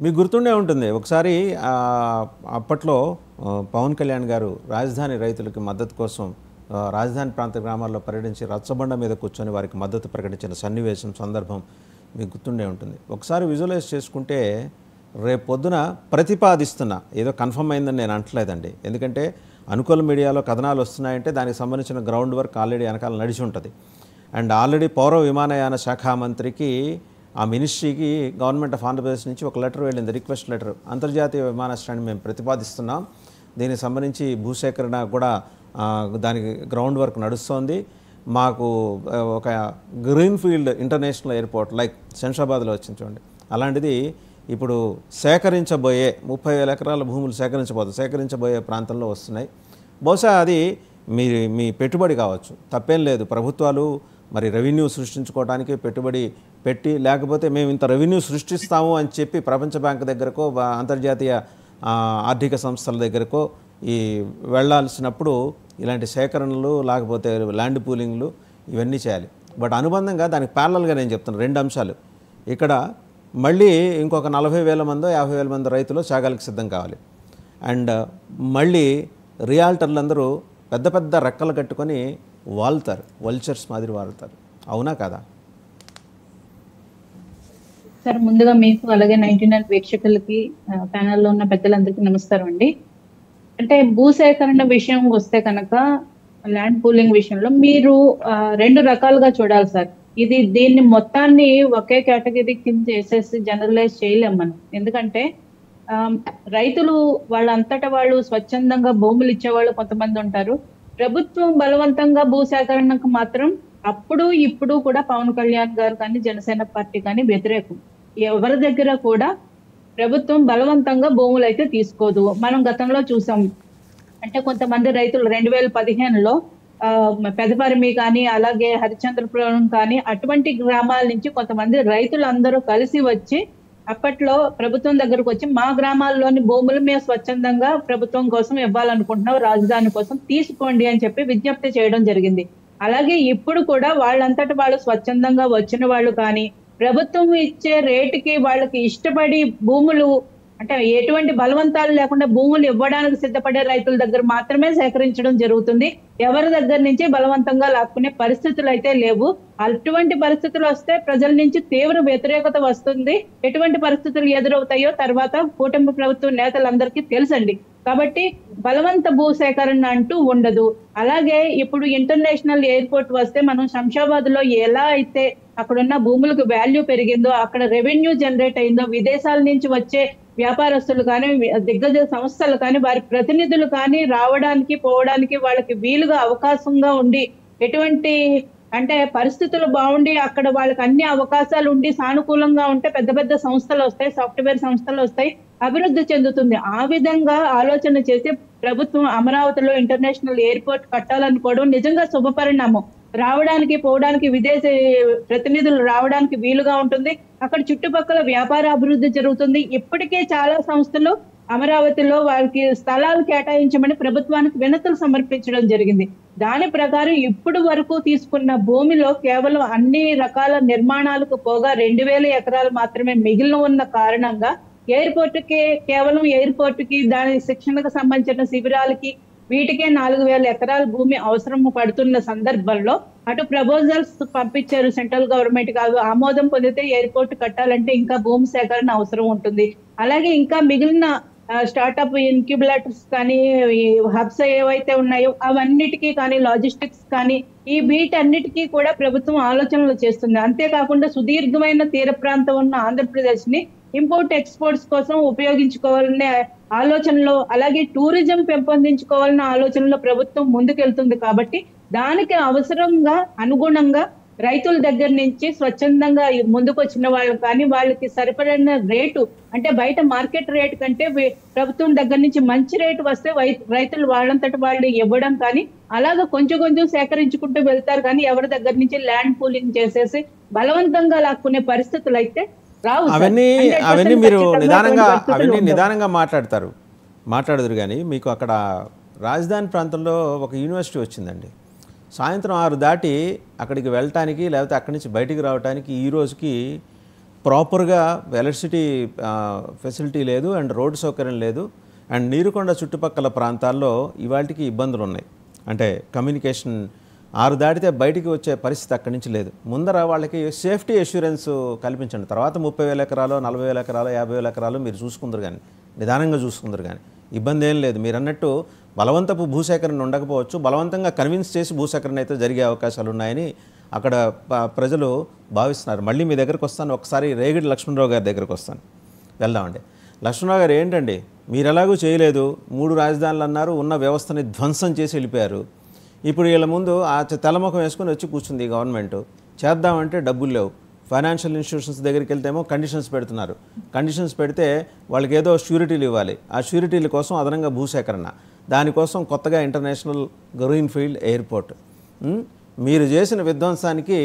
మీకు గుర్తుండే ఉంటుంది. ఒకసారి అప్పట్లో పవన్ కళ్యాణ్ గారు రాజధాని రైతులకి మద్దతు కోసం రాజధాని ప్రాంత గ్రామాల్లో పర్యటించి రచ్చబండ మీద కూర్చొని వారికి మద్దతు ప్రకటించిన సన్నివేశం, సందర్భం మీకు గుర్తుండే ఉంటుంది. ఒకసారి విజువలైజ్ చేసుకుంటే రేపు పొద్దున ప్రతిపాదిస్తున్నా, ఏదో కన్ఫర్మ్ అయిందని నేను అంటలేదండి. ఎందుకంటే అనుకూల మీడియాలో కథనాలు వస్తున్నాయంటే దానికి సంబంధించిన గ్రౌండ్ వర్క్ ఆల్రెడీ వెనకాల నడిచి ఉంటుంది. అండ్ ఆల్రెడీ పౌర విమానయాన శాఖ మంత్రికి, ఆ మినిస్ట్రీకి గవర్నమెంట్ ఆఫ్ ఆంధ్రప్రదేశ్ నుంచి ఒక లెటర్ వెళ్ళింది, రిక్వెస్ట్ లెటర్. అంతర్జాతీయ విమానాశ్రయాన్ని మేము ప్రతిపాదిస్తున్నాం, దీనికి సంబంధించి భూసేకరణ కూడా దానికి గ్రౌండ్ వర్క్ నడుస్తోంది. మాకు ఒక green field international airport like శంషాబాద్లో వచ్చింది చూడండి, అలాంటిది ఇప్పుడు సేకరించబోయే 30,000 ఎకరాల భూములు సేకరించబోయే ప్రాంతంలో వస్తున్నాయి. బహుశా అది మీ పెట్టుబడి కావచ్చు, తప్పేం లేదు. ప్రభుత్వాలు మరి రెవెన్యూ సృష్టించుకోవడానికి పెట్టుబడి పెట్టి, లేకపోతే మేము ఇంత రెవెన్యూ సృష్టిస్తాము అని చెప్పి ప్రపంచ బ్యాంక్ దగ్గరకో అంతర్జాతీయ ఆర్థిక సంస్థల దగ్గరకో వెళ్ళాల్సినప్పుడు ఇలాంటి సేకరణలు, లేకపోతే ల్యాండ్ పూలింగ్లు ఇవన్నీ చేయాలి. బట్ అనుబంధంగా దానికి ప్యారలల్గా నేను చెప్తున్నాను 2 అంశాలు. ఇక్కడ మళ్ళీ ఇంకొక 40,000 మందో 50,000 మంది రైతులు సాగాలకు సిద్ధం కావాలి. అండ్ మళ్ళీ రియాల్టర్లందరూ పెద్ద పెద్ద రెక్కలు కట్టుకొని వాళ్తారు, వల్చర్స్ మాదిరి వాళ్తారు. అవునా కదా? సార్, ముందుగా మీకు అలాగే 99 ప్రేక్షకులకి, ప్యానెల్లో ఉన్న పెద్దలందరికీ నమస్కారం అండి. అంటే భూసేకరణ విషయం వస్తే కనుక, ల్యాండ్ పూలింగ్ విషయంలో మీరు 2 రకాలుగా చూడాలి సార్. దీన్ని మొత్తాన్ని ఒకే కేటగిరీ కింద చేసేసి జనరలైజ్ చేయలేం మనం. ఎందుకంటే రైతులు వాళ్ళంతటా వాళ్ళు స్వచ్ఛందంగా భూములు ఇచ్చేవాళ్ళు కొంతమంది ఉంటారు. ప్రభుత్వం బలవంతంగా భూసేకరణకు మాత్రం అప్పుడు ఇప్పుడు కూడా పవన్ కళ్యాణ్ గారు కానీ జనసేన పార్టీ కానీ వ్యతిరేకం. ఎవరి దగ్గర కూడా ప్రభుత్వం బలవంతంగా భూములు అయితే తీసుకోదు. మనం గతంలో చూసాం. అంటే కొంతమంది రైతులు 2015లో పెదపరిమి కానీ, అలాగే హరిశ్చంద్రపురం కానీ, అటువంటి గ్రామాల నుంచి కొంతమంది రైతులందరూ కలిసి వచ్చి అప్పట్లో ప్రభుత్వం దగ్గరకు వచ్చి, మా గ్రామాల్లోని భూములు మేము స్వచ్ఛందంగా ప్రభుత్వం కోసం ఇవ్వాలనుకుంటున్నాం, రాజధాని కోసం తీసుకోండి అని చెప్పి విజ్ఞప్తి చేయడం జరిగింది. అలాగే ఇప్పుడు కూడా వాళ్ళంతట వాళ్ళు స్వచ్ఛందంగా వచ్చిన వాళ్ళు కానీ, ప్రభుత్వం ఇచ్చే రేటుకి వాళ్ళకి ఇష్టపడి భూములు, అంటే ఎటువంటి బలవంతాలు లేకుండా భూములు ఇవ్వడానికి సిద్ధపడే రైతుల దగ్గర మాత్రమే సేకరించడం జరుగుతుంది. ఎవరి దగ్గర నుంచి బలవంతంగా లాక్కునే పరిస్థితులు అయితే లేవు. అటువంటి పరిస్థితులు వస్తే ప్రజల నుంచి తీవ్ర వ్యతిరేకత వస్తుంది. ఎటువంటి పరిస్థితులు ఎదురవుతాయో తర్వాత కూటమి ప్రభుత్వ నేతలందరికీ తెలుసండి. కాబట్టి బలవంత భూసేకరణ అంటూ ఉండదు. అలాగే ఇప్పుడు ఇంటర్నేషనల్ ఎయిర్పోర్ట్ వస్తే మనం శంషాబాద్ లో ఎలా అయితే అక్కడున్న భూములకు వాల్యూ పెరిగిందో, అక్కడ రెవెన్యూ జనరేట్ అయిందో, విదేశాల నుంచి వచ్చే వ్యాపారస్తులు కానీ, దిగ్గజ సంస్థలు కానీ, వారి ప్రతినిధులు కానీ రావడానికి పోవడానికి వాళ్ళకి వీలుగా అవకాశంగా ఉండి, ఎటువంటి అంటే పరిస్థితులు బాగుండి అక్కడ వాళ్ళకి అన్ని అవకాశాలు ఉండి సానుకూలంగా ఉంటే పెద్ద పెద్ద సంస్థలు వస్తాయి, సాఫ్ట్వేర్ సంస్థలు వస్తాయి, అభివృద్ధి చెందుతుంది. ఆ విధంగా ఆలోచన చేసి ప్రభుత్వం అమరావతిలో ఇంటర్నేషనల్ ఎయిర్పోర్ట్ కట్టాలనుకోవడం నిజంగా శుభపరిణామం. రావడానికి పోవడానికి విదేశీ ప్రతినిధులు రావడానికి వీలుగా ఉంటుంది. అక్కడ చుట్టుపక్కల వ్యాపార అభివృద్ధి జరుగుతుంది. ఇప్పటికే చాలా సంస్థలు అమరావతిలో వారికి స్థలాలు కేటాయించమని ప్రభుత్వానికి వినతులు సమర్పించడం జరిగింది. దాని ప్రకారం ఇప్పుడు వరకు తీసుకున్న భూమిలో కేవలం అన్ని రకాల నిర్మాణాలకు పోగా 2,000 ఎకరాలు మాత్రమే మిగిలిన ఉన్న కారణంగా కేవలం ఎయిర్పోర్ట్ కి, దాని శిక్షణకు సంబంధించిన శిబిరాలకి, వీటికే 4,000 ఎకరాల భూమి అవసరం పడుతున్న సందర్భంలో అటు ప్రపోజల్స్ పంపించారు సెంట్రల్ గవర్నమెంట్ కి. అవి ఆమోదం పొందితే ఎయిర్పోర్ట్ కట్టాలంటే ఇంకా భూమి సేకరణ అవసరం ఉంటుంది. అలాగే ఇంకా మిగిలిన స్టార్ట్అప్ ఇన్క్యుబులేటర్స్ కానీ, హబ్స్ ఏవైతే ఉన్నాయో అవన్నిటికీ కానీ, లాజిస్టిక్స్ కానీ, వీటన్నిటికీ కూడా ప్రభుత్వం ఆలోచనలు చేస్తుంది. అంతేకాకుండా సుదీర్ఘమైన తీర ప్రాంతం ఉన్న ఆంధ్రప్రదేశ్ ని ఇంపోర్ట్ ఎక్స్పోర్ట్స్ కోసం ఉపయోగించుకోవాలనే ఆలోచనలో, అలాగే టూరిజం పెంపొందించుకోవాలన్న ఆలోచనలో ప్రభుత్వం ముందుకెళ్తుంది. కాబట్టి దానికి అవసరంగా అనుగుణంగా రైతుల దగ్గర నుంచి స్వచ్ఛందంగా ముందుకు వచ్చిన వాళ్ళు కానీ, వాళ్ళకి సరిపడిన రేటు, అంటే బయట మార్కెట్ రేటు కంటే ప్రభుత్వం దగ్గర నుంచి మంచి రేటు వస్తే రైతులు వాళ్ళంతటి వాళ్ళు ఇవ్వడం కానీ, అలాగా కొంచెం కొంచెం సేకరించుకుంటూ వెళ్తారు. కానీ ఎవరి దగ్గర నుంచి ల్యాండ్ పూలింగ్ చేసేసి బలవంతంగా లాక్కునే పరిస్థితులు అయితే రావు. అవన్నీ మీరు నిదానంగా మాట్లాడదురు. కానీ మీకు అక్కడ రాజధాని ప్రాంతంలో ఒక యూనివర్సిటీ వచ్చిందండి. సాయంత్రం 6 దాటి అక్కడికి వెళ్ళటానికి, లేకపోతే అక్కడి నుంచి బయటికి రావడానికి ఈ రోజుకి ప్రాపర్గా ఎలక్ట్రిసిటీ ఫెసిలిటీ లేదు అండ్ రోడ్డు సౌకర్యం లేదు అండ్ నీరుకొండ చుట్టుపక్కల ప్రాంతాల్లో ఇవాళకి ఇబ్బందులు ఉన్నాయి. అంటే కమ్యూనికేషన్ 6 దాటితే బయటికి వచ్చే పరిస్థితి అక్కడి నుంచి లేదు. ముందర వాళ్ళకి సేఫ్టీ అష్యూరెన్స్ కల్పించండి. తర్వాత 30,000 ఎకరాలు 40,000 ఎకరాలు 50,000 ఎకరాలు మీరు చూసుకుందరు కానీ, నిదానంగా చూసుకుందరు కానీ ఇబ్బంది ఏం లేదు. మీరు అన్నట్టు బలవంతపు భూసేకరణ ఉండకపోవచ్చు, బలవంతంగా కన్విన్స్ చేసి భూసేకరణ అయితే జరిగే అవకాశాలు ఉన్నాయని అక్కడ ప్రజలు భావిస్తున్నారు. మళ్ళీ మీ దగ్గరకు వస్తాను, ఒకసారి రేగిడి లక్ష్మణరావు గారి దగ్గరకు వస్తాను, వెళ్దామండి. లక్ష్మణరావు గారు ఏంటండి, మీరు ఎలాగూ చేయలేదు, 3 రాజధానులు అన్నారు, ఉన్న వ్యవస్థని ధ్వంసం చేసి వెళ్ళిపోయారు. ఇప్పుడు వీళ్ళ ముందు ఆ తెల్లముఖం వేసుకొని వచ్చి కూర్చుంది ఈ గవర్నమెంట్. చేద్దామంటే డబ్బులు లేవు. ఫైనాన్షియల్ ఇన్స్టిట్యూషన్స్ దగ్గరికి వెళ్తేమో కండిషన్స్ పెడుతున్నారు. కండిషన్స్ పెడితే వాళ్ళకి ఏదో ష్యూరిటీలు ఇవ్వాలి. ఆ ష్యూరిటీల కోసం అదనంగా భూసేకరణ, దానికోసం కొత్తగా ఇంటర్నేషనల్ గ్రీన్ ఫీల్డ్ ఎయిర్పోర్ట్. మీరు చేసిన విధ్వంసానికి